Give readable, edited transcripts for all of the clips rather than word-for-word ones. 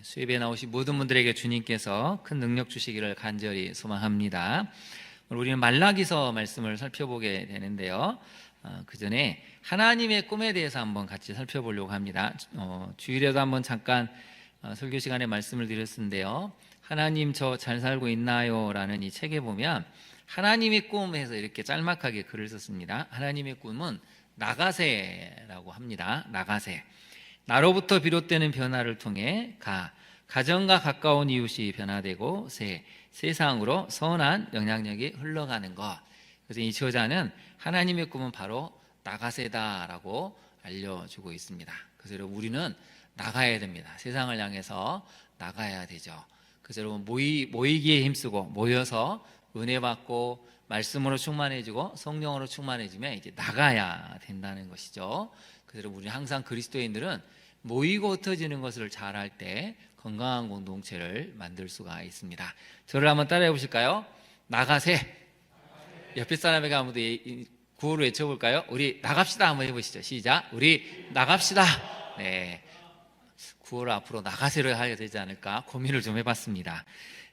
수협에 나오신 모든 분들에게 주님께서 큰 능력 주시기를 간절히 소망합니다. 오늘 우리는 말라기서 말씀을 살펴보게 되는데요. 그 전에 하나님의 꿈에 대해서 한번 같이 살펴보려고 합니다. 주일에도 한번 잠깐 설교 시간에 말씀을 드렸는데요. 하나님 저 잘 살고 있나요? 라는 이 책에 보면 하나님의 꿈에서 이렇게 짤막하게 글을 썼습니다. 하나님의 꿈은 나가세라고 합니다. 나가세. 나로부터 비롯되는 변화를 통해 가정과 가까운 이웃이 변화되고 세상으로 선한 영향력이 흘러가는 것. 그래서 이 저자는 하나님의 꿈은 바로 나가세다라고 알려주고 있습니다. 그래서 여러분 우리는 나가야 됩니다. 세상을 향해서 나가야 되죠. 그래서 여러분 모이기에 힘쓰고 모여서 은혜 받고 말씀으로 충만해지고 성령으로 충만해지면 이제 나가야 된다는 것이죠. 그래서 여러분 우리 항상 그리스도인들은 모이고 흩어지는 것을 잘할 때 건강한 공동체를 만들 수가 있습니다. 저를 한번 따라해 보실까요? 나가세. 옆에 사람에게 한번 구호로 외쳐볼까요? 우리 나갑시다 한번 해보시죠. 시작. 우리 나갑시다. 네, 구호를 앞으로 나가세로 해야 되지 않을까 고민을 좀 해봤습니다.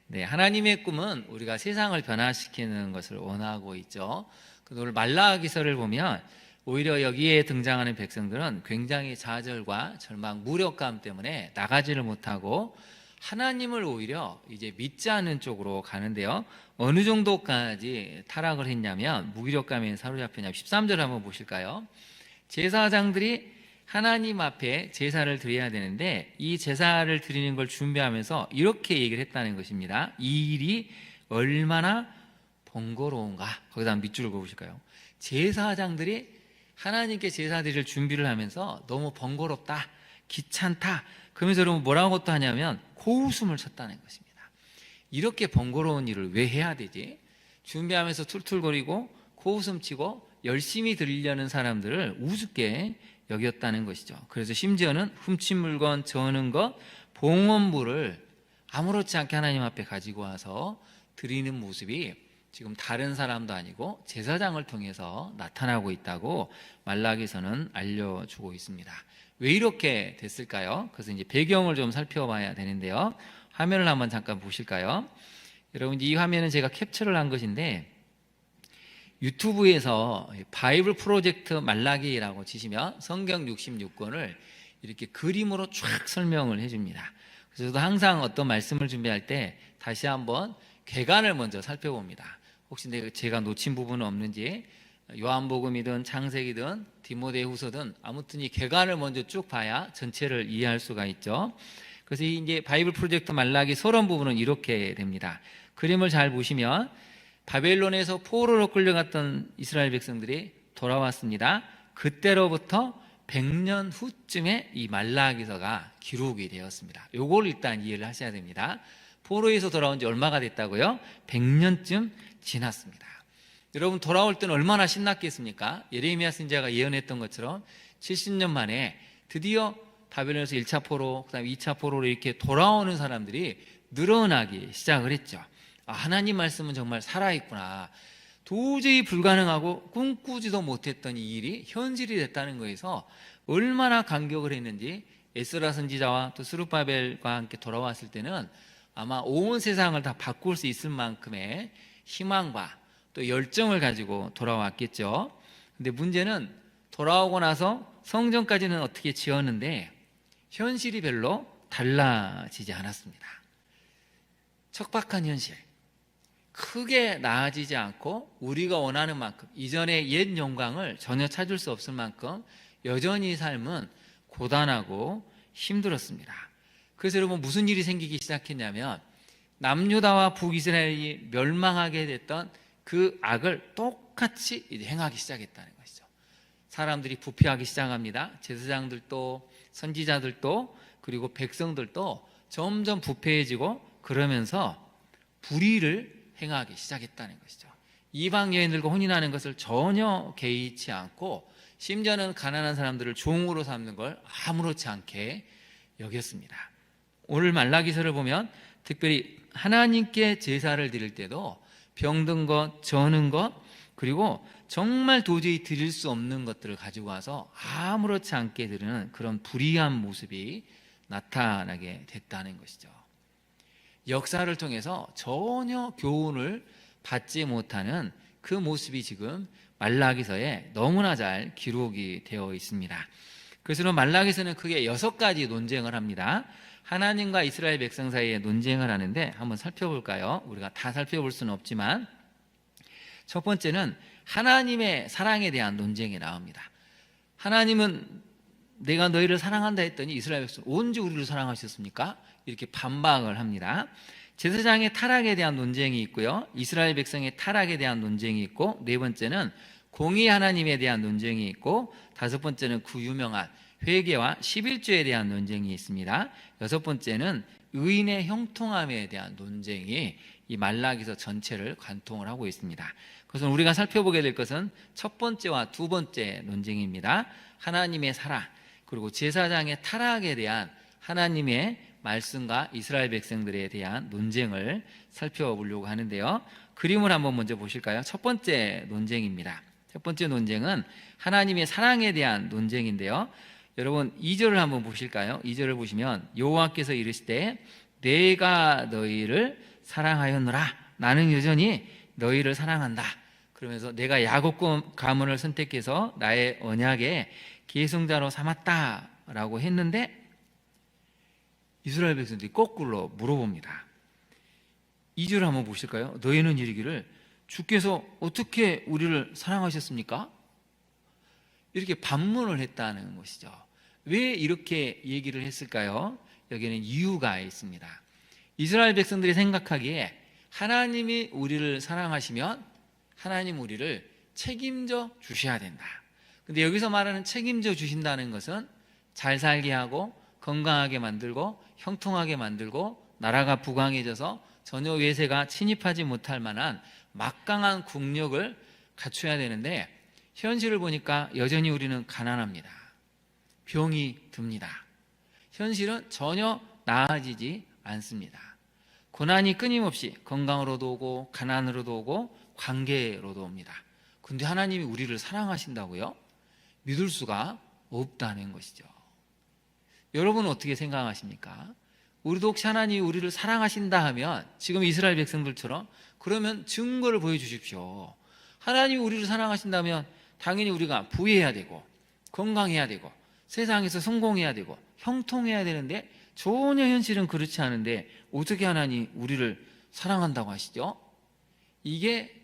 네, 하나님의 꿈은 우리가 세상을 변화시키는 것을 원하고 있죠. 오늘 말라기서를 보면 오히려 여기에 등장하는 백성들은 굉장히 좌절과 절망, 무력감 때문에 나가지를 못하고 하나님을 오히려 이제 믿지 않는 쪽으로 가는데요. 어느 정도까지 타락을 했냐면 무기력감에 사로잡혔냐면 13절 한번 보실까요? 제사장들이 하나님 앞에 제사를 드려야 되는데 이 제사를 드리는 걸 준비하면서 이렇게 얘기를 했다는 것입니다. 이 일이 얼마나 번거로운가. 거기다 밑줄을 그어보실까요? 제사장들이 하나님께 제사 드릴 준비를 하면서 너무 번거롭다, 귀찮다. 그러면서 여러분 뭐라고 또 하냐면 코웃음을 쳤다는 것입니다. 이렇게 번거로운 일을 왜 해야 되지? 준비하면서 툴툴거리고 코웃음 치고 열심히 드리려는 사람들을 우습게 여겼다는 것이죠. 그래서 심지어는 훔친 물건, 저는 것, 봉헌물을 아무렇지 않게 하나님 앞에 가지고 와서 드리는 모습이 지금 다른 사람도 아니고 제사장을 통해서 나타나고 있다고 말라기서는 알려주고 있습니다. 왜 이렇게 됐을까요? 그래서 이제 배경을 좀 살펴봐야 되는데요. 화면을 한번 잠깐 보실까요? 여러분 이 화면은 제가 캡처를 한 것인데 유튜브에서 바이블 프로젝트 말라기라고 치시면 성경 66권을 이렇게 그림으로 쫙 설명을 해줍니다. 그래서 저도 항상 어떤 말씀을 준비할 때 다시 한번 개관을 먼저 살펴봅니다. 혹시 제가 놓친 부분은 없는지 요한복음이든 창세기든 디모데후서든 아무튼 이 개관을 먼저 쭉 봐야 전체를 이해할 수가 있죠. 그래서 이제 바이블 프로젝트 말라기 서론 부분은 이렇게 됩니다. 그림을 잘 보시면 바벨론에서 포로로 끌려갔던 이스라엘 백성들이 돌아왔습니다. 그때로부터 100년 후쯤에 이 말라기서가 기록이 되었습니다. 요걸 일단 이해를 하셔야 됩니다. 포로에서 돌아온 지 얼마가 됐다고요? 100년쯤 지났습니다. 여러분 돌아올 때는 얼마나 신났겠습니까? 예레미야 선지자가 예언했던 것처럼 70년 만에 드디어 바벨론에서 1차 포로, 그 다음에 2차 포로로 이렇게 돌아오는 사람들이 늘어나기 시작을 했죠. 하나님 말씀은 정말 살아있구나. 도저히 불가능하고 꿈꾸지도 못했던 이 일이 현실이 됐다는 거에서 얼마나 감격을 했는지 에스라 선지자와 또 스룹바벨과 함께 돌아왔을 때는 아마 온 세상을 다 바꿀 수 있을 만큼의 희망과 또 열정을 가지고 돌아왔겠죠. 근데 문제는 돌아오고 나서 성전까지는 어떻게 지었는데 현실이 별로 달라지지 않았습니다. 척박한 현실, 크게 나아지지 않고 우리가 원하는 만큼 이전의 옛 영광을 전혀 찾을 수 없을 만큼 여전히 삶은 고단하고 힘들었습니다. 그래서 여러분 무슨 일이 생기기 시작했냐면 남유다와 북이스라엘이 멸망하게 됐던 그 악을 똑같이 행하기 시작했다는 것이죠. 사람들이 부패하기 시작합니다. 제사장들도 선지자들도 그리고 백성들도 점점 부패해지고 그러면서 불의를 행하기 시작했다는 것이죠. 이방 여인들과 혼인하는 것을 전혀 개의치 않고 심지어는 가난한 사람들을 종으로 삼는 걸 아무렇지 않게 여겼습니다. 오늘 말라기서를 보면 특별히 하나님께 제사를 드릴 때도 병든 것, 저는 것, 그리고 정말 도저히 드릴 수 없는 것들을 가지고 와서 아무렇지 않게 드리는 그런 불의한 모습이 나타나게 됐다는 것이죠. 역사를 통해서 전혀 교훈을 받지 못하는 그 모습이 지금 말라기서에 너무나 잘 기록이 되어 있습니다. 그래서 말라기서는 크게 6가지 논쟁을 합니다. 하나님과 이스라엘 백성 사이에 논쟁을 하는데 한번 살펴볼까요? 우리가 다 살펴볼 수는 없지만 첫 번째는 하나님의 사랑에 대한 논쟁이 나옵니다. 하나님은 내가 너희를 사랑한다 했더니 이스라엘 백성 언제 우리를 사랑하셨습니까? 이렇게 반박을 합니다. 제사장의 타락에 대한 논쟁이 있고요, 이스라엘 백성의 타락에 대한 논쟁이 있고, 네 번째는 공의 하나님에 대한 논쟁이 있고, 다섯 번째는 그 유명한 회개와 11조에 대한 논쟁이 있습니다. 여섯 번째는 의인의 형통함에 대한 논쟁이 이 말라기서 전체를 관통을 하고 있습니다. 그래서 우리가 살펴보게 될 것은 첫 번째와 두 번째 논쟁입니다. 하나님의 사랑, 그리고 제사장의 타락에 대한 하나님의 말씀과 이스라엘 백성들에 대한 논쟁을 살펴보려고 하는데요. 그림을 한번 먼저 보실까요? 첫 번째 논쟁입니다. 첫 번째 논쟁은 하나님의 사랑에 대한 논쟁인데요. 여러분 2절을 한번 보실까요? 2절을 보시면 여호와께서 이르시되 내가 너희를 사랑하였노라, 나는 여전히 너희를 사랑한다. 그러면서 내가 야곱 가문을 선택해서 나의 언약의 계승자로 삼았다라고 했는데 이스라엘 백성들이 거꾸로 물어봅니다. 2절 한번 보실까요? 너희는 이르기를 주께서 어떻게 우리를 사랑하셨습니까? 이렇게 반문을 했다는 것이죠. 왜 이렇게 얘기를 했을까요? 여기는 이유가 있습니다. 이스라엘 백성들이 생각하기에 하나님이 우리를 사랑하시면 하나님 우리를 책임져 주셔야 된다. 근데 여기서 말하는 책임져 주신다는 것은 잘 살게 하고 건강하게 만들고 형통하게 만들고 나라가 부강해져서 전혀 외세가 침입하지 못할 만한 막강한 국력을 갖춰야 되는데 현실을 보니까 여전히 우리는 가난합니다. 병이 듭니다. 현실은 전혀 나아지지 않습니다. 고난이 끊임없이 건강으로도 오고 가난으로도 오고 관계로도 옵니다. 근데 하나님이 우리를 사랑하신다고요? 믿을 수가 없다는 것이죠. 여러분은 어떻게 생각하십니까? 우리도 혹시 하나님이 우리를 사랑하신다 하면 지금 이스라엘 백성들처럼 그러면 증거를 보여주십시오. 하나님이 우리를 사랑하신다면 당연히 우리가 부해야 되고 건강해야 되고 세상에서 성공해야 되고 형통해야 되는데 전혀 현실은 그렇지 않은데 어떻게 하나님 우리를 사랑한다고 하시죠? 이게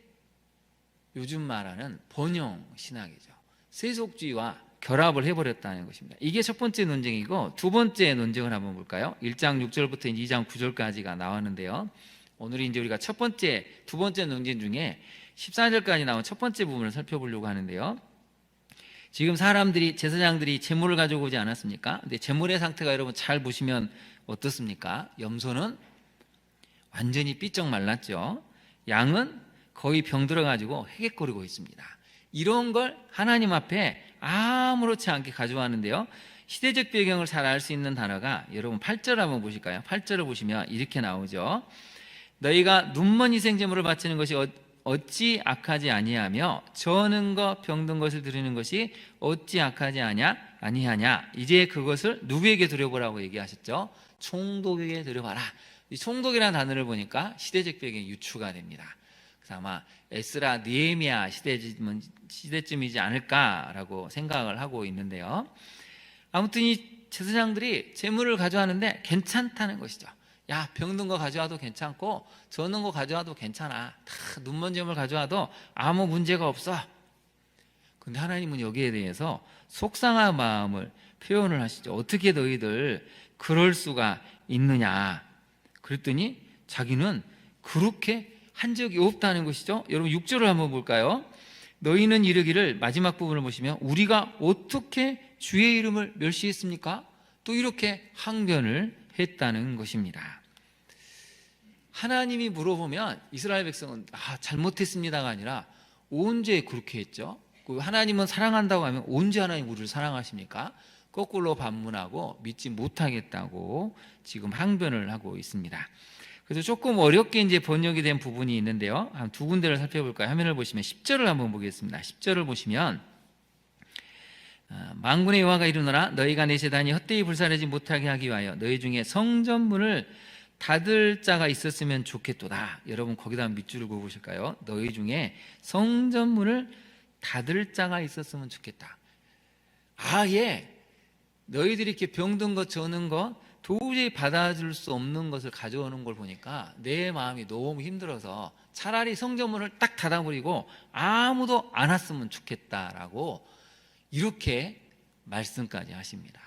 요즘 말하는 번영 신학이죠. 세속주의와 결합을 해버렸다는 것입니다. 이게 첫 번째 논쟁이고, 두 번째 논쟁을 한번 볼까요? 1장 6절부터 2장 9절까지가 나왔는데요. 오늘 이제 우리가 첫 번째, 두 번째 논쟁 중에 14절까지 나온 첫 번째 부분을 살펴보려고 하는데요. 지금 사람들이, 제사장들이 제물을 가지고 오지 않았습니까? 근데 제물의 상태가 여러분 잘 보시면 어떻습니까? 염소는 완전히 삐쩍 말랐죠. 양은 거의 병들어가지고 헤갰거리고 있습니다. 이런 걸 하나님 앞에 아무렇지 않게 가져왔는데요. 시대적 배경을 잘 알 수 있는 단어가 여러분 8절 한번 보실까요? 8절을 보시면 이렇게 나오죠. 너희가 눈먼 희생제물을 바치는 것이 어찌 악하지 아니하며 저는 것 병든 것을 드리는 것이 어찌 악하지 아니하냐. 이제 그것을 누구에게 드려보라고 얘기하셨죠? 총독에게 드려봐라. 이 총독이라는 단어를 보니까 시대적 배경이 유추가 됩니다. 그래서 아마 에스라 느헤미야 시대쯤이지 않을까라고 생각을 하고 있는데요. 아무튼 이 제사장들이 제물을 가져왔는데 괜찮다는 것이죠. 야, 병든 거 가져와도 괜찮고 저는 거 가져와도 괜찮아. 다 눈먼 제물 가져와도 아무 문제가 없어. 근데 하나님은 여기에 대해서 속상한 마음을 표현을 하시죠. 어떻게 너희들 그럴 수가 있느냐. 그랬더니 자기는 그렇게 한 적이 없다는 것이죠. 여러분 6절을 한번 볼까요? 너희는 이르기를, 마지막 부분을 보시면 우리가 어떻게 주의 이름을 멸시했습니까? 또 이렇게 항변을 했다는 것입니다. 하나님이 물어보면 이스라엘 백성은 잘못했습니다가 아니라 언제 그렇게 했죠? 하나님은 사랑한다고 하면 언제 하나님 우리를 사랑하십니까? 거꾸로 반문하고 믿지 못하겠다고 지금 항변을 하고 있습니다. 그래서 조금 어렵게 이제 번역이 된 부분이 있는데요. 한 두 군데를 살펴볼까요? 화면을 보시면 10절을 한번 보겠습니다. 10절을 보시면 만군의 여호와가 이르노라 너희가 내 제단이 헛되이 불사르지 못하게 하기 위하여 너희 중에 성전문을 닫을 자가 있었으면 좋겠도다. 여러분 거기다 밑줄을 그어보실까요? 너희 중에 성전문을 닫을 자가 있었으면 좋겠다. 아예 너희들이 이렇게 병든 것 저는 것 도저히 받아줄 수 없는 것을 가져오는 걸 보니까 내 마음이 너무 힘들어서 차라리 성전문을 딱 닫아버리고 아무도 안 왔으면 좋겠다라고 이렇게 말씀까지 하십니다.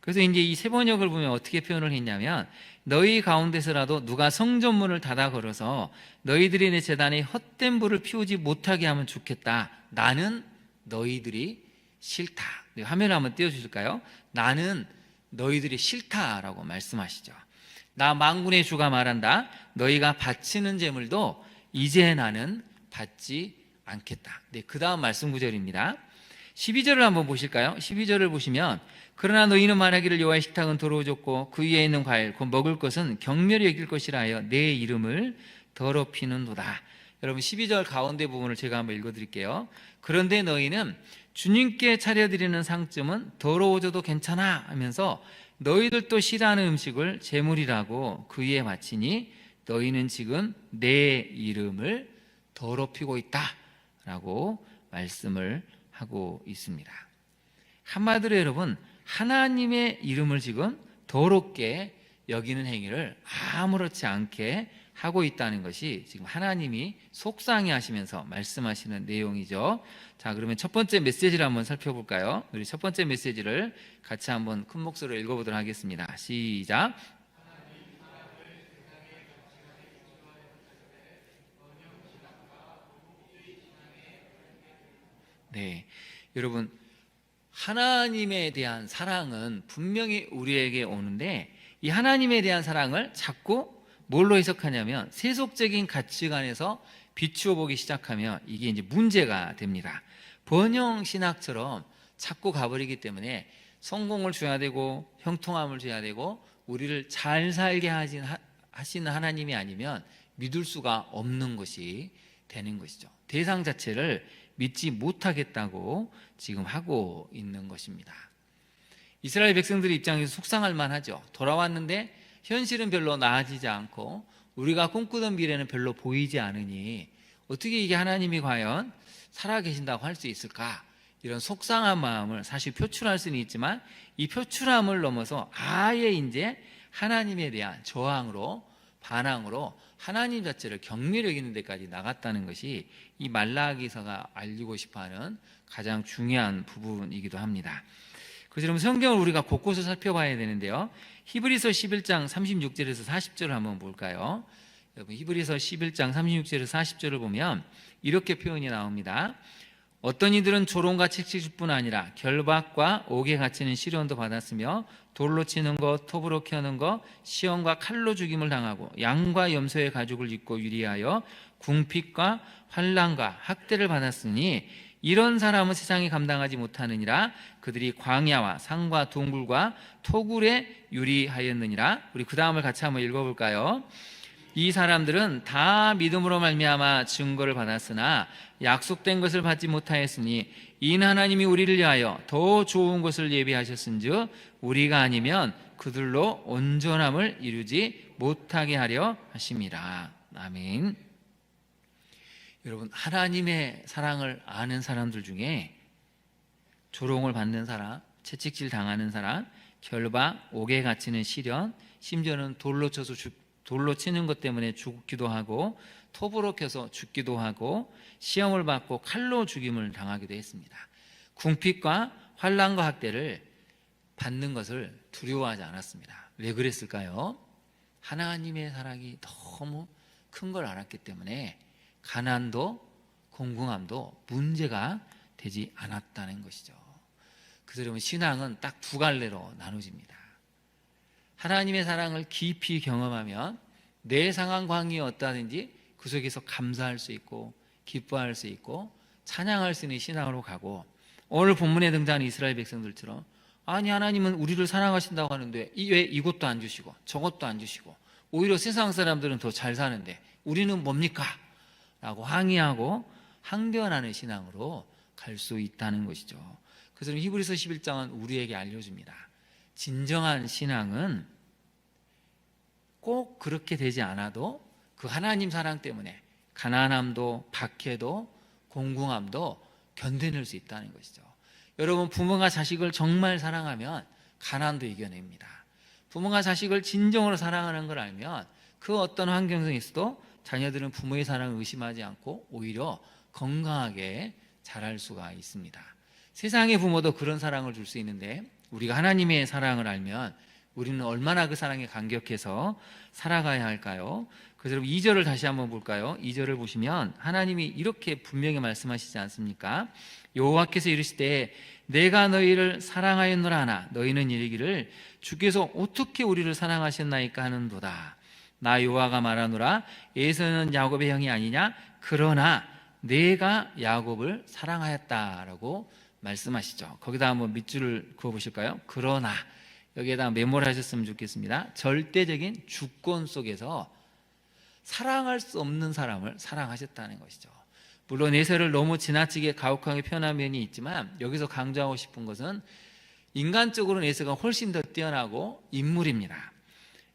그래서 이제 이 세 번역을 보면 어떻게 표현을 했냐면 너희 가운데서라도 누가 성전문을 닫아 걸어서 너희들이 내 제단에 헛된 불을 피우지 못하게 하면 좋겠다. 나는 너희들이 싫다. 화면을 한번 띄워주실까요? 나는 너희들이 싫다라고 말씀하시죠. 나 만군의 주가 말한다. 너희가 바치는 제물도 이제 나는 받지 않겠다. 네, 그 다음 말씀 구절입니다. 12절을 한번 보실까요? 12절을 보시면 그러나 너희는 말하기를 여호와의 식탁은 더러워졌고 그 위에 있는 과일 곧 먹을 것은 경멸히 여길 것이라 하여 내 이름을 더럽히는도다. 여러분 12절 가운데 부분을 제가 한번 읽어드릴게요. 그런데 너희는 주님께 차려드리는 상점은 더러워져도 괜찮아 하면서 너희들도 싫어하는 음식을 제물이라고 그 위에 바치니 너희는 지금 내 이름을 더럽히고 있다라고 말씀을 하고 있습니다. 한마디로 여러분 하나님의 이름을 지금 더럽게 여기는 행위를 아무렇지 않게 하고 있다는 것이 지금 하나님이 속상해 하시면서 말씀하시는 내용이죠. 자, 그러면 첫 번째 메시지를 한번 살펴볼까요? 우리 첫 번째 메시지를 같이 한번 큰 목소리로 읽어보도록 하겠습니다. 시작. 네, 여러분 하나님에 대한 사랑은 분명히 우리에게 오는데 이 하나님에 대한 사랑을 자꾸 뭘로 해석하냐면 세속적인 가치관에서 비추어 보기 시작하면 이게 이제 문제가 됩니다. 번영 신학처럼 자꾸 가버리기 때문에 성공을 줘야 되고 형통함을 줘야 되고 우리를 잘 살게 하시는 하나님이 아니면 믿을 수가 없는 것이 되는 것이죠. 대상 자체를 믿지 못하겠다고 지금 하고 있는 것입니다. 이스라엘 백성들의 입장에서 속상할 만하죠. 돌아왔는데 현실은 별로 나아지지 않고 우리가 꿈꾸던 미래는 별로 보이지 않으니 어떻게 이게 하나님이 과연 살아계신다고 할 수 있을까? 이런 속상한 마음을 사실 표출할 수는 있지만 이 표출함을 넘어서 아예 이제 하나님에 대한 저항으로 반항으로 하나님 자체를 경멸히 여기는 데까지 나갔다는 것이 이 말라기서가 알리고 싶어하는 가장 중요한 부분이기도 합니다. 그래서 여러분 성경을 우리가 곳곳을 살펴봐야 되는데요. 히브리서 11장 36절에서 40절을 한번 볼까요? 여러분 히브리서 11장 36절에서 40절을 보면 이렇게 표현이 나옵니다. 어떤 이들은 조롱과 책찍일뿐 아니라 결박과 옥에 갇히는 시련도 받았으며 돌로 치는 것, 톱으로 켜는 것, 시험과 칼로 죽임을 당하고 양과 염소의 가죽을 입고 유리하여 궁핍과 환난과 학대를 받았으니 이런 사람은 세상이 감당하지 못하느니라. 그들이 광야와 산과 동굴과 토굴에 유리하였느니라. 우리 그 다음을 같이 한번 읽어볼까요? 이 사람들은 다 믿음으로 말미암아 증거를 받았으나 약속된 것을 받지 못하였으니 이는 하나님이 우리를 위하여 더 좋은 것을 예비하셨은즉 우리가 아니면 그들로 온전함을 이루지 못하게 하려 하심이라. 아멘. 여러분 하나님의 사랑을 아는 사람들 중에 조롱을 받는 사람, 채찍질 당하는 사람, 결박, 옥에 갇히는 시련, 심지어는 돌로 치는 것 때문에 죽기도 하고 톱으로 켜서 죽기도 하고 시험을 받고 칼로 죽임을 당하기도 했습니다. 궁핍과 환난과 학대를 받는 것을 두려워하지 않았습니다. 왜 그랬을까요? 하나님의 사랑이 너무 큰 걸 알았기 때문에 가난도 공공함도 문제가 되지 않았다는 것이죠. 그래서 여러분 신앙은 딱 두 갈래로 나눠집니다. 하나님의 사랑을 깊이 경험하면 내 상황 광이 어떠하든지 그 속에서 감사할 수 있고 기뻐할 수 있고 찬양할 수 있는 신앙으로 가고, 오늘 본문에 등장하는 이스라엘 백성들처럼 아니 하나님은 우리를 사랑하신다고 하는데 왜 이것도 안 주시고 저것도 안 주시고 오히려 세상 사람들은 더 잘 사는데 우리는 뭡니까? 라고 항의하고 항변하는 신앙으로 갈 수 있다는 것이죠. 그래서 히브리서 11장은 우리에게 알려줍니다. 진정한 신앙은 꼭 그렇게 되지 않아도 그 하나님 사랑 때문에 가난함도 박해도 공공함도 견뎌낼 수 있다는 것이죠. 여러분, 부모가 자식을 정말 사랑하면 가난도 이겨냅니다. 부모가 자식을 진정으로 사랑하는 걸 알면 그 어떤 환경에 있어도 자녀들은 부모의 사랑을 의심하지 않고 오히려 건강하게 자랄 수가 있습니다. 세상의 부모도 그런 사랑을 줄 수 있는데 우리가 하나님의 사랑을 알면 우리는 얼마나 그 사랑에 감격해서 살아가야 할까요? 그래서 2절을 다시 한번 볼까요? 2절을 보시면 하나님이 이렇게 분명히 말씀하시지 않습니까? 여호와께서 이르시되 내가 너희를 사랑하였노라 하나 너희는 이르기를 주께서 어떻게 우리를 사랑하셨나이까 하는도다. 나 여호와가 말하노라 에서는 야곱의 형이 아니냐 그러나 내가 야곱을 사랑하였다라고 말씀하시죠. 거기다 한번 밑줄을 그어 보실까요? 그러나 여기에다 메모를 하셨으면 좋겠습니다. 절대적인 주권 속에서 사랑할 수 없는 사람을 사랑하셨다는 것이죠. 물론 에서를 너무 지나치게 가혹하게 표현한 면이 있지만 여기서 강조하고 싶은 것은 인간적으로는 에서가 훨씬 더 뛰어나고 인물입니다.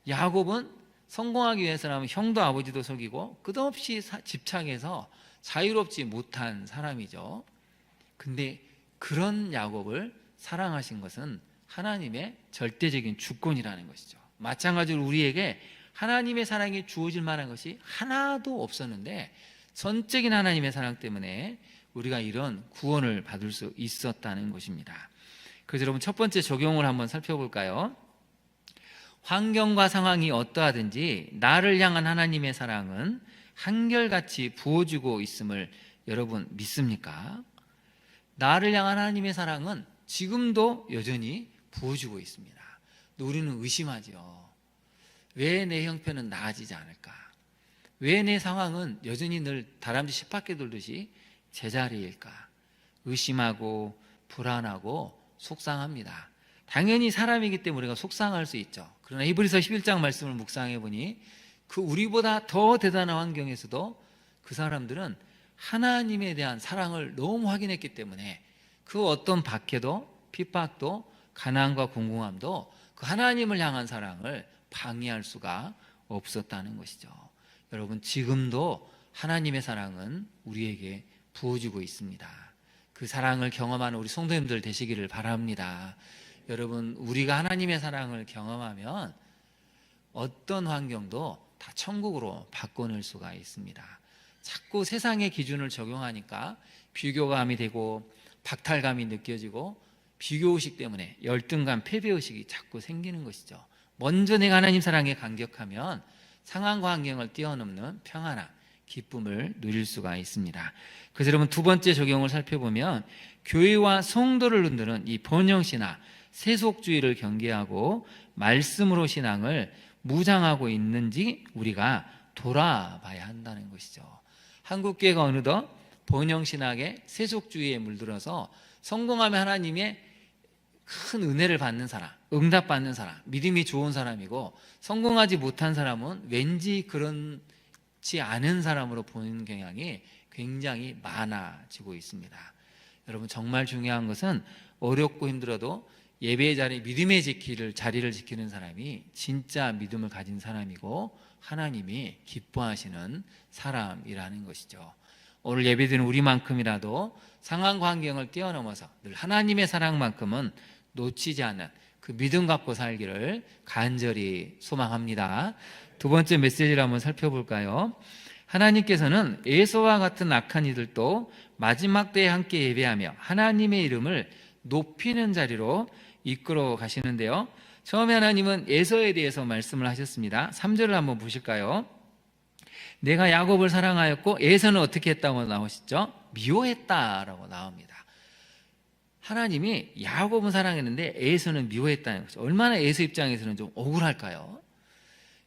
야곱은 성공하기 위해서라면 형도 아버지도 속이고 끝없이 집착해서 자유롭지 못한 사람이죠. 근데 그런 야곱을 사랑하신 것은 하나님의 절대적인 주권이라는 것이죠. 마찬가지로 우리에게 하나님의 사랑이 주어질 만한 것이 하나도 없었는데 전적인 하나님의 사랑 때문에 우리가 이런 구원을 받을 수 있었다는 것입니다. 그래서 여러분 첫 번째 적용을 한번 살펴볼까요? 환경과 상황이 어떠하든지 나를 향한 하나님의 사랑은 한결같이 부어주고 있음을 여러분 믿습니까? 나를 향한 하나님의 사랑은 지금도 여전히 부어주고 있습니다. 우리는 의심하죠. 왜 내 형편은 나아지지 않을까? 왜 내 상황은 여전히 늘 다람쥐 십바퀴 돌듯이 제자리일까? 의심하고 불안하고 속상합니다. 당연히 사람이기 때문에 우리가 속상할 수 있죠. 그러나 히브리서 11장 말씀을 묵상해 보니 그 우리보다 더 대단한 환경에서도 그 사람들은 하나님에 대한 사랑을 너무 확인했기 때문에 그 어떤 박해도 핍박도 가난과 공공함도 그 하나님을 향한 사랑을 방해할 수가 없었다는 것이죠. 여러분 지금도 하나님의 사랑은 우리에게 부어주고 있습니다. 그 사랑을 경험하는 우리 성도님들 되시기를 바랍니다. 여러분 우리가 하나님의 사랑을 경험하면 어떤 환경도 다 천국으로 바꿔낼 수가 있습니다. 자꾸 세상의 기준을 적용하니까 비교감이 되고 박탈감이 느껴지고 비교의식 때문에 열등감, 패배의식이 자꾸 생기는 것이죠. 먼저 내가 하나님 사랑에 감격하면 상황과 환경을 뛰어넘는 평안함, 기쁨을 누릴 수가 있습니다. 그래서 여러분 두 번째 적용을 살펴보면 교회와 성도를 흔드는 이 번영신화, 세속주의를 경계하고 말씀으로 신앙을 무장하고 있는지 우리가 돌아봐야 한다는 것이죠. 한국교회가 어느덧 번영신학의 세속주의에 물들어서 성공하면 하나님의 큰 은혜를 받는 사람, 응답받는 사람, 믿음이 좋은 사람이고 성공하지 못한 사람은 왠지 그렇지 않은 사람으로 보는 경향이 굉장히 많아지고 있습니다. 여러분 정말 중요한 것은 어렵고 힘들어도 예배의 자리, 믿음의 자리를 지키는 사람이 진짜 믿음을 가진 사람이고 하나님이 기뻐하시는 사람이라는 것이죠. 오늘 예배드리는 우리만큼이라도 상황과 환경을 뛰어넘어서 늘 하나님의 사랑만큼은 놓치지 않는 그 믿음 갖고 살기를 간절히 소망합니다. 두 번째 메시지를 한번 살펴볼까요? 하나님께서는 에서와 같은 악한 이들도 마지막 때에 함께 예배하며 하나님의 이름을 높이는 자리로 이끌어 가시는데요. 처음에 하나님은 에서에 대해서 말씀을 하셨습니다. 3절을 한번 보실까요? 내가 야곱을 사랑하였고 에서는 어떻게 했다고 나오시죠? 미워했다라고 나옵니다. 하나님이 야곱은 사랑했는데 에서는 미워했다는 거죠. 얼마나 에서 입장에서는 좀 억울할까요?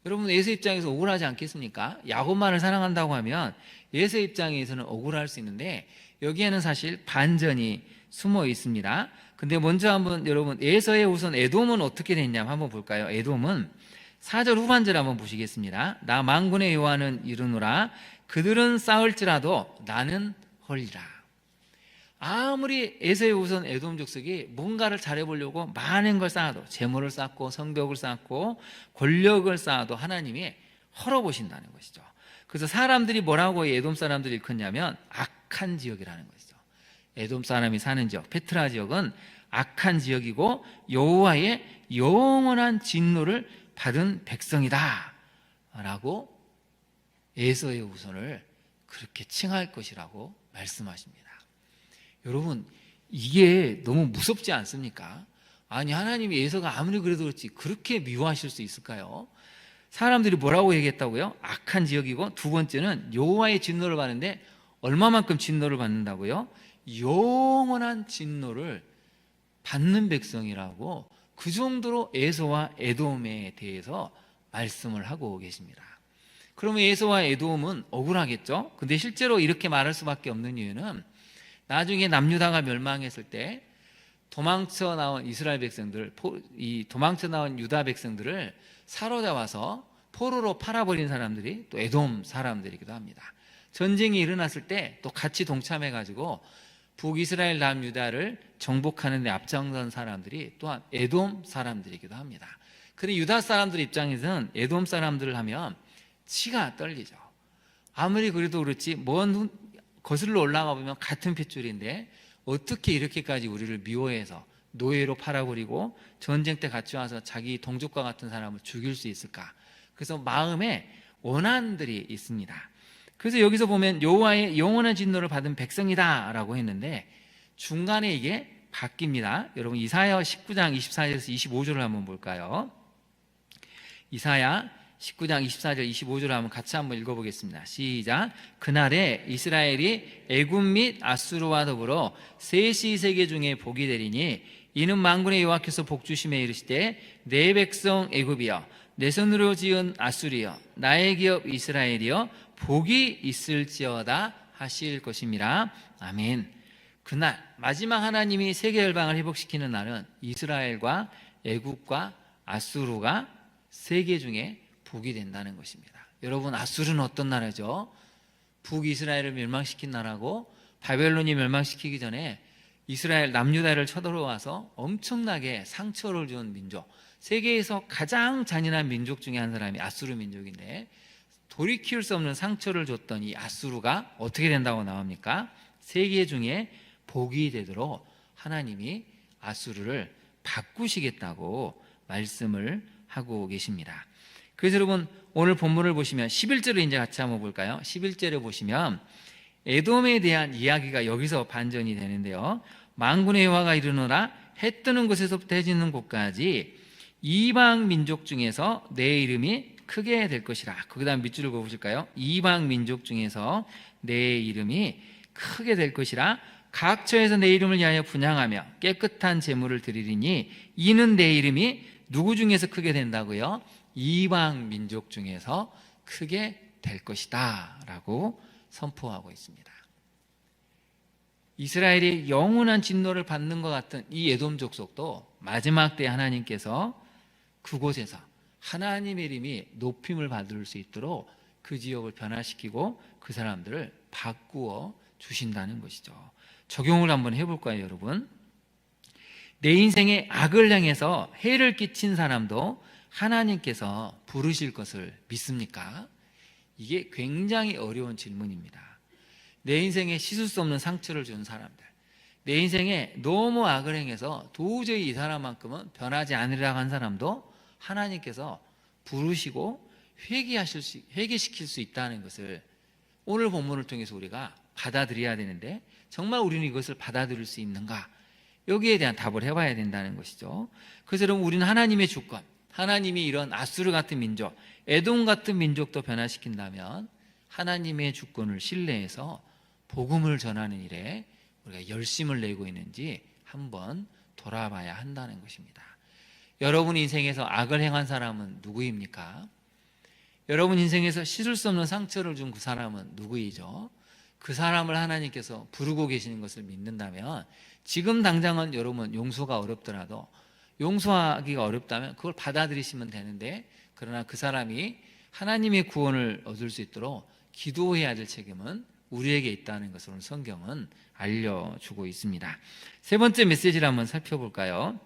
여러분 에서 입장에서 억울하지 않겠습니까? 야곱만을 사랑한다고 하면 에서 입장에서는 억울할 수 있는데 여기에는 사실 반전이 숨어 있습니다. 근데 먼저 한번 여러분 에서의 우선 에돔은 어떻게 됐냐 한번 볼까요? 에돔은 4절 후반절 한번 보시겠습니다. 나 만군의 여호와는 이르노라 그들은 싸울지라도 나는 헐리라. 아무리 에서의 후손 에돔 족속이 뭔가를 잘해보려고 많은 걸 쌓아도, 재물을 쌓고 성벽을 쌓고 권력을 쌓아도 하나님이 헐어보신다는 것이죠. 그래서 사람들이 뭐라고 에돔 사람들이 일컫냐면 악한 지역이라는 것이죠. 에돔 사람이 사는 지역, 페트라 지역은 악한 지역이고 여호와의 영원한 진노를 받은 백성이다 라고 에서의 후손을 그렇게 칭할 것이라고 말씀하십니다. 여러분, 이게 너무 무섭지 않습니까? 아니, 하나님이 에서가 아무리 그래도 그렇지 그렇게 미워하실 수 있을까요? 사람들이 뭐라고 얘기했다고요? 악한 지역이고, 두 번째는 여호와의 진노를 받는데 얼마만큼 진노를 받는다고요? 영원한 진노를 받는 백성이라고, 그 정도로 에서와 에돔에 대해서 말씀을 하고 계십니다. 그러면 에서와 에돔은 억울하겠죠? 근데 실제로 이렇게 말할 수밖에 없는 이유는 나중에 남유다가 멸망했을 때 도망쳐 나온 이스라엘 백성들, 이 도망쳐 나온 유다 백성들을 사로잡아서 포로로 팔아버린 사람들이 또 에돔 사람들이기도 합니다. 전쟁이 일어났을 때 또 같이 동참해가지고 북이스라엘 남유다를 정복하는 데 앞장선 사람들이 또한 에돔 사람들이기도 합니다. 그런데 유다 사람들 입장에서는 에돔 사람들을 하면 치가 떨리죠. 아무리 그래도 그렇지 먼 거슬러 올라가 보면 같은 핏줄인데 어떻게 이렇게까지 우리를 미워해서 노예로 팔아버리고 전쟁 때 같이 와서 자기 동족과 같은 사람을 죽일 수 있을까? 그래서 마음에 원한들이 있습니다. 그래서 여기서 보면 여호와의 영원한 진노를 받은 백성이다 라고 했는데 중간에 이게 바뀝니다. 여러분, 이사야 19장 24절에서 25절을 한번 볼까요? 이사야 19장 24절 25절을 한번 같이 한번 읽어보겠습니다. 시작. 그날에 이스라엘이 애굽 및 아수르와 더불어 셋이 세계 중에 복이 되리니 이는 만군의 여호와께서 복주심에 이르시되 내 백성 애굽이여 내 손으로 지은 아수리여 나의 기업 이스라엘이여 복이 있을지어다 하실 것임이라. 아멘. 그날 마지막 하나님이 세계 열방을 회복시키는 날은 이스라엘과 애굽과 아수르가 세계 중에 복이 된다는 것입니다. 여러분, 아수르는 어떤 나라죠? 북이스라엘을 멸망시킨 나라고, 바벨론이 멸망시키기 전에 이스라엘 남유다를 쳐들어와서 엄청나게 상처를 준 민족, 세계에서 가장 잔인한 민족 중에 한 사람이 아수르 민족인데 돌이킬 수 없는 상처를 줬던 이 아수르가 어떻게 된다고 나옵니까? 세계 중에 복이 되도록 하나님이 아수르를 바꾸시겠다고 말씀을 하고 계십니다. 그래서 여러분, 오늘 본문을 보시면 11절을 이제 같이 한번 볼까요? 11절을 보시면 에돔에 대한 이야기가 여기서 반전이 되는데요. 만군의 여호와가 이르노라 해 뜨는 곳에서부터 해 지는 곳까지 이방 민족 중에서 내 이름이 크게 될 것이라. 그 다음 밑줄을 보실까요? 이방 민족 중에서 내 이름이 크게 될 것이라. 각 처에서 내 이름을 위하여 분향하며 깨끗한 제물을 드리리니 이는 내 이름이 누구 중에서 크게 된다고요? 이방 민족 중에서 크게 될 것이다 라고 선포하고 있습니다. 이스라엘이 영원한 진노를 받는 것 같은 이 에돔 족속도 마지막 때 하나님께서 그곳에서 하나님의 이름이 높임을 받을 수 있도록 그 지역을 변화시키고 그 사람들을 바꾸어 주신다는 것이죠. 적용을 한번 해볼까요, 여러분? 내 인생에 악을 향해서 해를 끼친 사람도 하나님께서 부르실 것을 믿습니까? 이게 굉장히 어려운 질문입니다. 내 인생에 씻을 수 없는 상처를 준 사람들, 내 인생에 너무 악을 행해서 도저히 이 사람만큼은 변하지 않으리라고 한 사람도 하나님께서 부르시고 회개시킬 수 있다는 것을 오늘 본문을 통해서 우리가 받아들여야 되는데, 정말 우리는 이것을 받아들일 수 있는가? 여기에 대한 답을 해봐야 된다는 것이죠. 그래서 여러분, 우리는 하나님의 주권, 하나님이 이런 아수르 같은 민족, 에돔 같은 민족도 변화시킨다면 하나님의 주권을 신뢰해서 복음을 전하는 일에 우리가 열심을 내고 있는지 한번 돌아봐야 한다는 것입니다. 여러분 인생에서 악을 행한 사람은 누구입니까? 여러분 인생에서 씻을 수 없는 상처를 준 그 사람은 누구이죠? 그 사람을 하나님께서 부르고 계시는 것을 믿는다면 지금 당장은 여러분 용서가 어렵더라도, 용서하기가 어렵다면 그걸 받아들이시면 되는데, 그러나 그 사람이 하나님의 구원을 얻을 수 있도록 기도해야 될 책임은 우리에게 있다는 것을 오늘 성경은 알려주고 있습니다. 세 번째 메시지를 한번 살펴볼까요?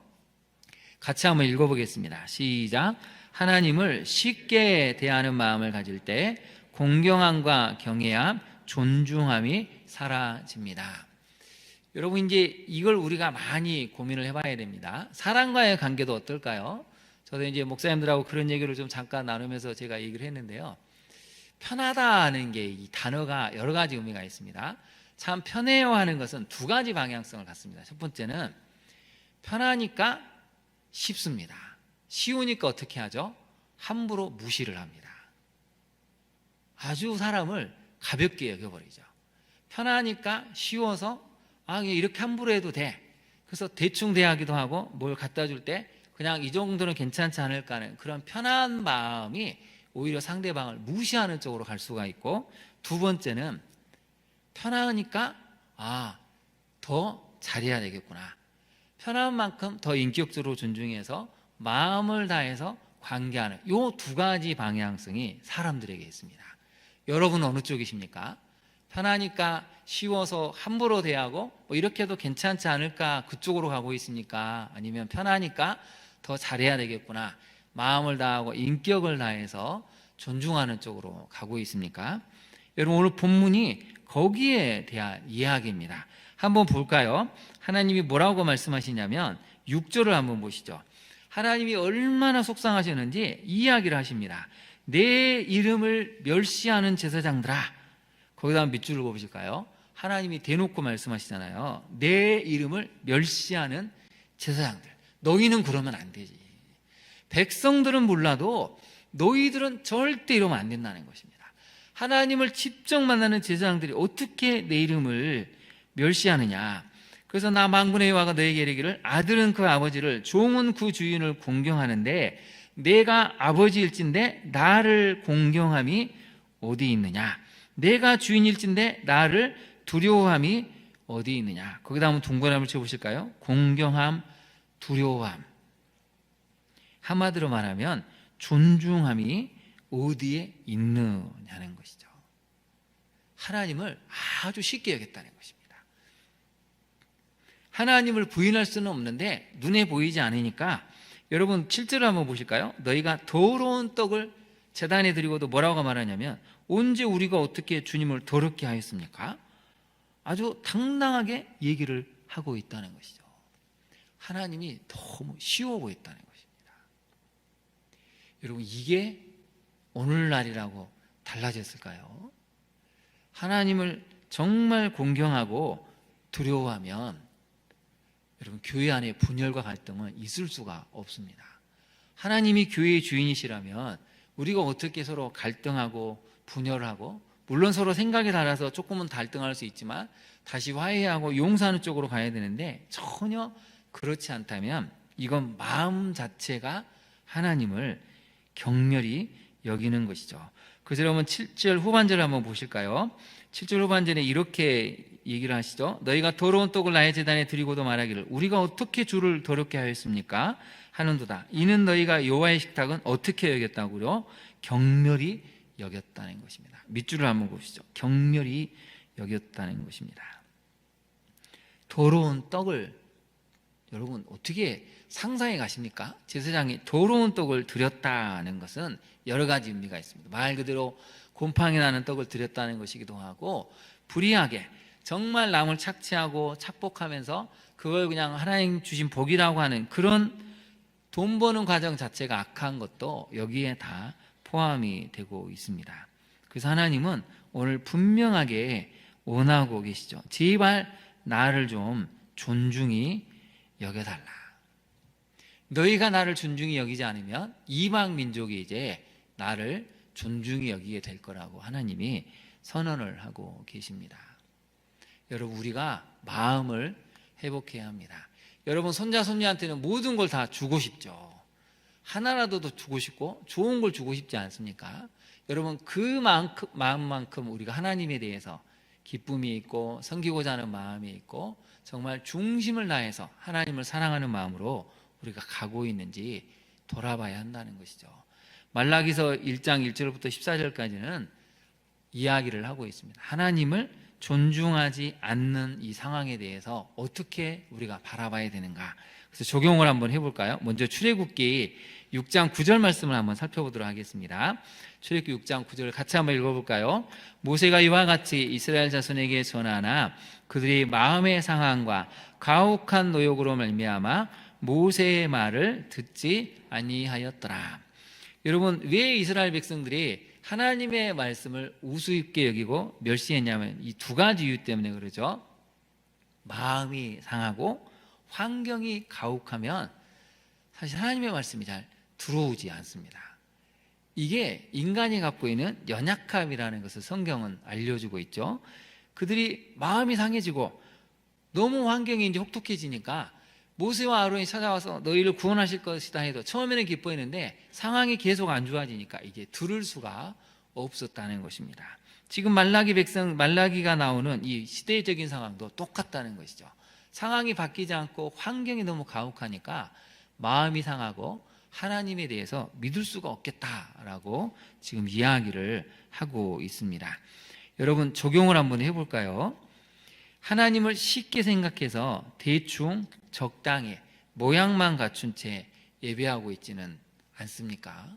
같이 한번 읽어보겠습니다. 시작. 하나님을 쉽게 대하는 마음을 가질 때 공경함과 경외함, 존중함이 사라집니다. 여러분, 이제 이걸 우리가 많이 고민을 해봐야 됩니다. 사람과의 관계도 어떨까요? 저도 이제 목사님들하고 그런 얘기를 좀 잠깐 나누면서 제가 얘기를 했는데요. 편하다는 게 이 단어가 여러 가지 의미가 있습니다. 참 편해요 하는 것은 두 가지 방향성을 갖습니다. 첫 번째는 편하니까 쉽습니다. 쉬우니까 어떻게 하죠? 함부로 무시를 합니다. 아주 사람을 가볍게 여겨버리죠. 편하니까 쉬워서 이렇게 함부로 해도 돼. 그래서 대충 대하기도 하고 뭘 갖다 줄 때 그냥 이 정도는 괜찮지 않을까 하는 그런 편한 마음이 오히려 상대방을 무시하는 쪽으로 갈 수가 있고, 두 번째는 편하니까 더 잘해야 되겠구나. 편한 만큼 더 인격적으로 존중해서 마음을 다해서 관계하는 이 두 가지 방향성이 사람들에게 있습니다. 여러분은 어느 쪽이십니까? 편하니까 쉬워서 함부로 대하고 이렇게 해도 괜찮지 않을까 그쪽으로 가고 있습니까? 아니면 편하니까 더 잘해야 되겠구나, 마음을 다하고 인격을 다해서 존중하는 쪽으로 가고 있습니까? 여러분, 오늘 본문이 거기에 대한 이야기입니다. 한번 볼까요? 하나님이 뭐라고 말씀하시냐면 6절을 한번 보시죠. 하나님이 얼마나 속상하셨는지 이야기를 하십니다. 내 이름을 멸시하는 제사장들아. 거기다 밑줄을 보실까요? 하나님이 대놓고 말씀하시잖아요. 내 이름을 멸시하는 제사장들, 너희는 그러면 안 되지. 백성들은 몰라도 너희들은 절대 이러면 안 된다는 것입니다. 하나님을 직접 만나는 제사장들이 어떻게 내 이름을 멸시하느냐. 그래서 나 만군의 여호와가 너에게 이르기를 아들은 그 아버지를, 종은 그 주인을 공경하는데 내가 아버지일진데 나를 공경함이 어디 있느냐. 내가 주인일진데 나를 두려워함이 어디 있느냐. 거기다 한번 동그라미를 쳐보실까요? 공경함, 두려워함. 한마디로 말하면 존중함이 어디에 있느냐는 것이죠. 하나님을 아주 쉽게 여겼다는 것입니다. 하나님을 부인할 수는 없는데 눈에 보이지 않으니까, 여러분 7절을 한번 보실까요? 너희가 더러운 떡을 제단에 드리고도 뭐라고 말하냐면 언제 우리가 어떻게 주님을 더럽게 하였습니까? 아주 당당하게 얘기를 하고 있다는 것이죠. 하나님이 너무 쉬워 보였다는 것입니다. 여러분, 이게 오늘날이라고 달라졌을까요? 하나님을 정말 공경하고 두려워하면 여러분, 교회 안에 분열과 갈등은 있을 수가 없습니다. 하나님이 교회의 주인이시라면 우리가 어떻게 서로 갈등하고 분열하고, 물론 서로 생각이 달라서 조금은 갈등할 수 있지만 다시 화해하고 용서하는 쪽으로 가야 되는데, 전혀 그렇지 않다면 이건 마음 자체가 하나님을 경멸히 여기는 것이죠. 그래서 여러분 7절 후반절을 한번 보실까요? 7절 후반절에 이렇게 얘기를 하시죠. 너희가 더러운 떡을 나의 제단에 드리고도 말하기를 우리가 어떻게 주를 더럽게 하였습니까? 하는도다. 이는 너희가 여호와의 식탁은 어떻게 여겼다고요? 경멸히 여겼다는 것입니다. 밑줄을 한번 보시죠. 경멸히 여겼다는 것입니다. 더러운 떡을 여러분 어떻게 상상해 가십니까? 제사장이 더러운 떡을 드렸다는 것은 여러 가지 의미가 있습니다. 말 그대로 곰팡이 나는 떡을 드렸다는 것이기도 하고, 불의하게 정말 남을 착취하고 착복하면서 그걸 그냥 하나님 주신 복이라고 하는 그런 돈 버는 과정 자체가 악한 것도 여기에 다 포함이 되고 있습니다. 그래서 하나님은 오늘 분명하게 원하고 계시죠. 제발 나를 좀 존중히 여겨달라. 너희가 나를 존중히 여기지 않으면 이방 민족이 이제 나를 존중히 여기게 될 거라고 하나님이 선언을 하고 계십니다. 여러분, 우리가 마음을 회복해야 합니다. 여러분, 손자 손녀한테는 모든 걸 다 주고 싶죠. 하나라도 더 주고 싶고 좋은 걸 주고 싶지 않습니까? 여러분, 그 마음만큼 우리가 하나님에 대해서 기쁨이 있고 섬기고자 하는 마음이 있고 정말 중심을 다해서 하나님을 사랑하는 마음으로 우리가 가고 있는지 돌아봐야 한다는 것이죠. 말라기서 1장 1절부터 14절까지는 이야기를 하고 있습니다. 하나님을 존중하지 않는 이 상황에 대해서 어떻게 우리가 바라봐야 되는가. 그래서 적용을 한번 해볼까요? 먼저 출애굽기 6장 9절 말씀을 한번 살펴보도록 하겠습니다. 출애굽기 6장 9절 같이 한번 읽어볼까요? 모세가 이와 같이 이스라엘 자손에게 전하나 그들이 마음의 상함과 가혹한 노역으로 말미암아 모세의 말을 듣지 아니하였더라. 여러분, 왜 이스라엘 백성들이 하나님의 말씀을 우습게 여기고 멸시했냐면 이 두 가지 이유 때문에 그러죠. 마음이 상하고 환경이 가혹하면 사실 하나님의 말씀이 잘 들어오지 않습니다. 이게 인간이 갖고 있는 연약함이라는 것을 성경은 알려주고 있죠. 그들이 마음이 상해지고 너무 환경이 이제 혹독해지니까 모세와 아론이 찾아와서 너희를 구원하실 것이다 해도 처음에는 기뻐했는데 상황이 계속 안 좋아지니까 이게 들을 수가 없었다는 것입니다. 지금 말라기가 나오는 이 시대적인 상황도 똑같다는 것이죠. 상황이 바뀌지 않고 환경이 너무 가혹하니까 마음이 상하고 하나님에 대해서 믿을 수가 없겠다라고 지금 이야기를 하고 있습니다. 여러분, 적용을 한번 해볼까요? 하나님을 쉽게 생각해서 대충 적당히 모양만 갖춘 채 예배하고 있지는 않습니까?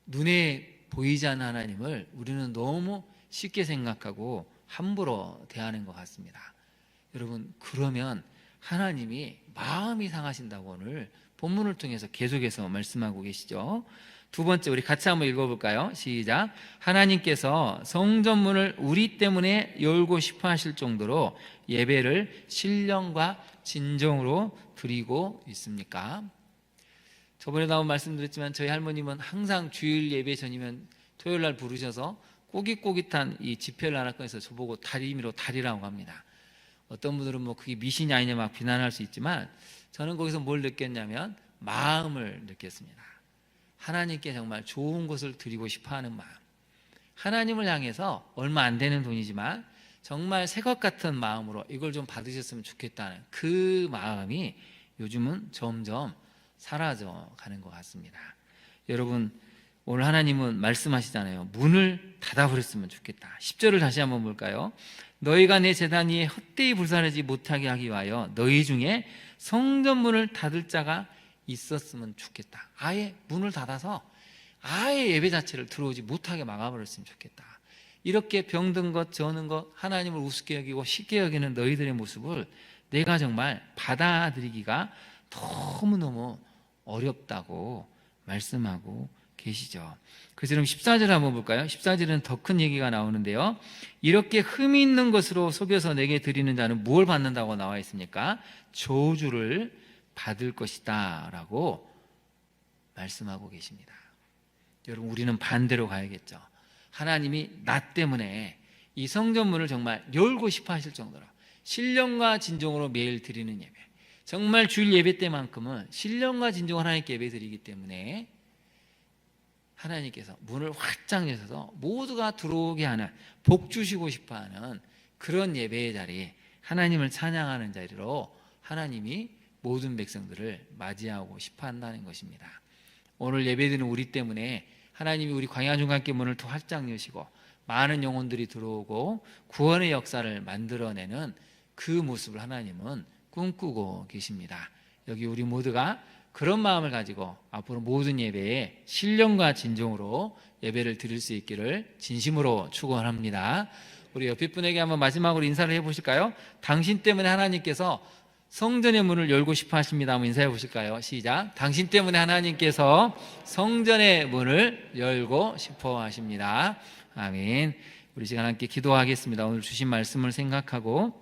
눈에 보이지 않는 하나님을 우리는 너무 쉽게 생각하고 함부로 대하는 것 같습니다. 여러분, 그러면 하나님이 마음이 상하신다고 오늘 본문을 통해서 계속해서 말씀하고 계시죠. 두 번째, 우리 같이 한번 읽어볼까요? 시작. 하나님께서 성전문을 우리 때문에 열고 싶어 하실 정도로 예배를 신령과 진정으로 드리고 있습니까? 저번에 나온 말씀드렸지만 저희 할머님은 항상 주일 예배 전이면 토요일 날 부르셔서 꼬깃꼬깃한 이 지폐를 하나 꺼내서 저보고 다리미로 다리라고 합니다. 어떤 분들은 뭐 그게 미신이 아니냐 막 비난할 수 있지만 저는 거기서 뭘 느꼈냐면 마음을 느꼈습니다. 하나님께 정말 좋은 것을 드리고 싶어하는 마음, 하나님을 향해서 얼마 안 되는 돈이지만 정말 새것 같은 마음으로 이걸 좀 받으셨으면 좋겠다는 그 마음이 요즘은 점점 사라져 가는 것 같습니다. 여러분, 오늘 하나님은 말씀하시잖아요. 문을 닫아버렸으면 좋겠다. 10절을 다시 한번 볼까요? 너희가 내 제단 위에 헛되이 불사르지 못하게 하기 위하여 너희 중에 성전문을 닫을 자가 있었으면 좋겠다. 아예 문을 닫아서 아예 예배 자체를 들어오지 못하게 막아버렸으면 좋겠다. 이렇게 병든 것, 저는 것, 하나님을 우습게 여기고 쉽게 여기는 너희들의 모습을 내가 정말 받아들이기가 너무너무 어렵다고 말씀하고 계시죠. 그래서 그럼 14절 한번 볼까요? 14절은 더 큰 얘기가 나오는데요. 이렇게 흠이 있는 것으로 속여서 내게 드리는 자는 무엇을 받는다고 나와 있습니까? 저주를 받을 것이다 라고 말씀하고 계십니다. 여러분, 우리는 반대로 가야겠죠. 하나님이 나 때문에 이 성전문을 정말 열고 싶어 하실 정도로 신령과 진정으로 매일 드리는 예배, 정말 주일 예배 때만큼은 신령과 진정으로 하나님께 예배 드리기 때문에 하나님께서 문을 활짝 여셔서 모두가 들어오게 하는, 복 주시고 싶어하는 그런 예배의 자리, 하나님을 찬양하는 자리로 하나님이 모든 백성들을 맞이하고 싶어 한다는 것입니다. 오늘 예배드리는 우리 때문에 하나님이 우리 광야중간길 문을 더 활짝 여시고 많은 영혼들이 들어오고 구원의 역사를 만들어내는 그 모습을 하나님은 꿈꾸고 계십니다. 여기 우리 모두가 그런 마음을 가지고 앞으로 모든 예배에 신령과 진정으로 예배를 드릴 수 있기를 진심으로 축원합니다. 우리 옆에 분에게 한번 마지막으로 인사를 해보실까요? 당신 때문에 하나님께서 성전의 문을 열고 싶어 하십니다. 한번 인사해 보실까요? 시작. 당신 때문에 하나님께서 성전의 문을 열고 싶어 하십니다. 아멘. 우리 시간 함께 기도하겠습니다. 오늘 주신 말씀을 생각하고,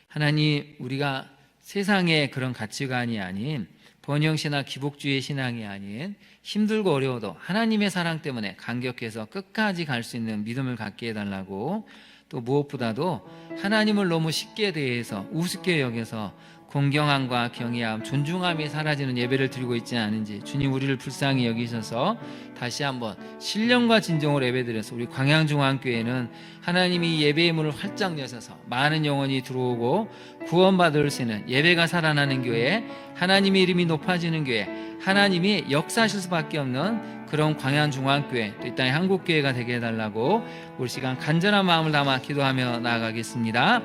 하나님, 우리가 세상의 그런 가치관이 아닌 번영신화 기복주의 신앙이 아닌 힘들고 어려워도 하나님의 사랑 때문에 감격해서 끝까지 갈 수 있는 믿음을 갖게 해달라고, 또 무엇보다도 하나님을 너무 쉽게 대해서 우습게 여겨서 공경함과 경외함, 존중함이 사라지는 예배를 드리고 있지 않은지 주님 우리를 불쌍히 여기셔서 다시 한번 신령과 진정으로 예배드려서 우리 광양중앙교회는 하나님이 예배의 문을 활짝 여셔서 많은 영혼이 들어오고 구원받을 수 있는, 예배가 살아나는 교회, 하나님의 이름이 높아지는 교회, 하나님이 역사하실 수밖에 없는 그런 광양중앙교회 또 이 땅의 한국교회가 되게 해달라고 우리 시간 간절한 마음을 담아 기도하며 나아가겠습니다.